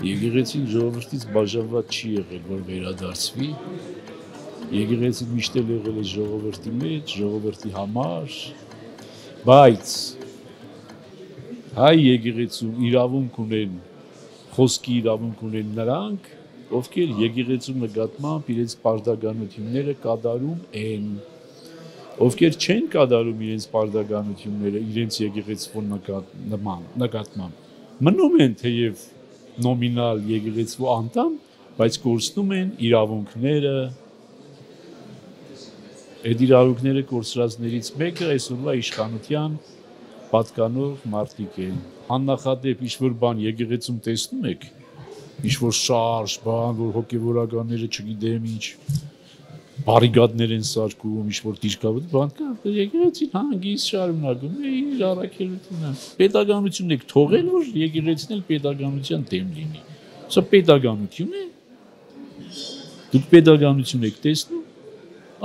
Եկեղեցին ժողովրդից բաժանված չի եղել, որ վերադարձվի։ Եկեղեցին միշտ եղել է ժողովրդի մեջ, ժողովրդի համար, բայց հայ եկեղեցու իրավունք ունեն, խոսքի իրավունք ունեն նրանք, ովքեր եկեղեցու նկատմամբ իրենց պարտականությունները կատարում են, ովքեր չեն կատարում իրենց պարտականությունները իրենց եկեղեցու նկատմամբ, մնում են թեև նոմինալ եկեղեցու անդամ, բայց կորցնում են իրավունքները, այդ իրավունքները կորցրածներից մեկը այսօրվա իշխանության պատկանող մարդիկ են։ Աննախադեպ ինչ-որ բան եկեղեցում տեսնում եք, ինչ-որ շարժ, բան, որ հոգևորականները չգիտեմ ինչ, բարիկադներ են սարքում, ինչ-որ դիրքավդ բան կա, եկեղեցին հանգիստ շարունակում է իր առաքելությունը։ Պետականությունն եք թողել, որ եկեղեցին էլ պետականության դեմ լինի։ Սա պետականություն է։ Դուք պետականություն եք տեսնում,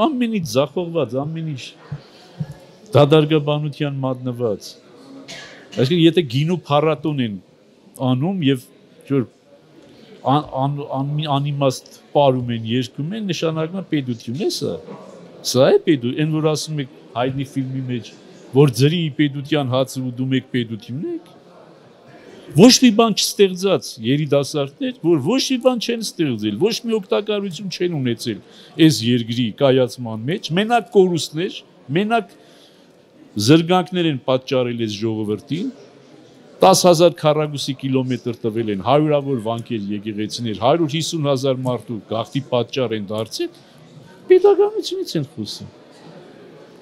ամեն ինչ ձախողված, ամեն ինչ դադարգաբանության մատնված։ Այսինքն եթե գինու փառատոն են անում եւ անիմաստ պարում են, երգում են, նշանակում է պետություն է սա։ Սա է պետություն, այն որ ասում եք հայտնի ֆիլմի մեջ, որ ձրի պետության հացը ու դու մեկ պետություն եք։ Ոչ մի բան չստեղծած երիտասարդներ, որ ոչ մի բան չեն ստեղծել, ոչ մի օգտակարություն չեն ունեցել այս երկրի կայացման մեջ, մենակ կորուստներ, մենակ զրկանքներ են պատճառել այս ժողովրդին, 10,000 քառակուսի կիլոմետր տվել են, հարյուրավոր վանքեր եկեղեցիներ, 150,000 մարդու գաղթի պատճառ են դարձել, պետականությունից են խոսում։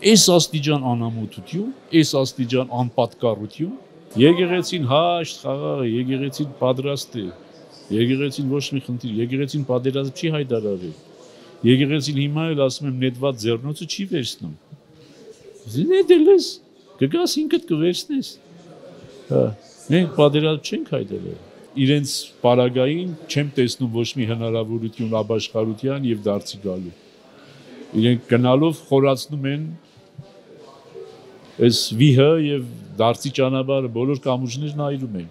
Այս աստիճան անամոթություն, այս աստիճան անպատկառություն, եկեղեցին հաշտ խաղաղ է, եկեղեցին պատրաստ է, եկեղեցին ոչ մի խնդիր, եկեղեցին պատերազմ չի հայտարարել, եկեղեցին հիմա էլ ասում եմ նետված ձեռնոցը չի վերցնում։ Նետել ես, կգաս ինքդ կվերցնես։ Մենք պատերազմ չենք հայտարարել։ Իրենց պարագային չեմ տեսնում ոչ մի հնարավորություն ապաշխարության եւ դարձի գալու։ Իրենք գնալով խորացնում են այս վիհը եւ դարձի ճանապարհը բոլոր կամուրջներն այրում են։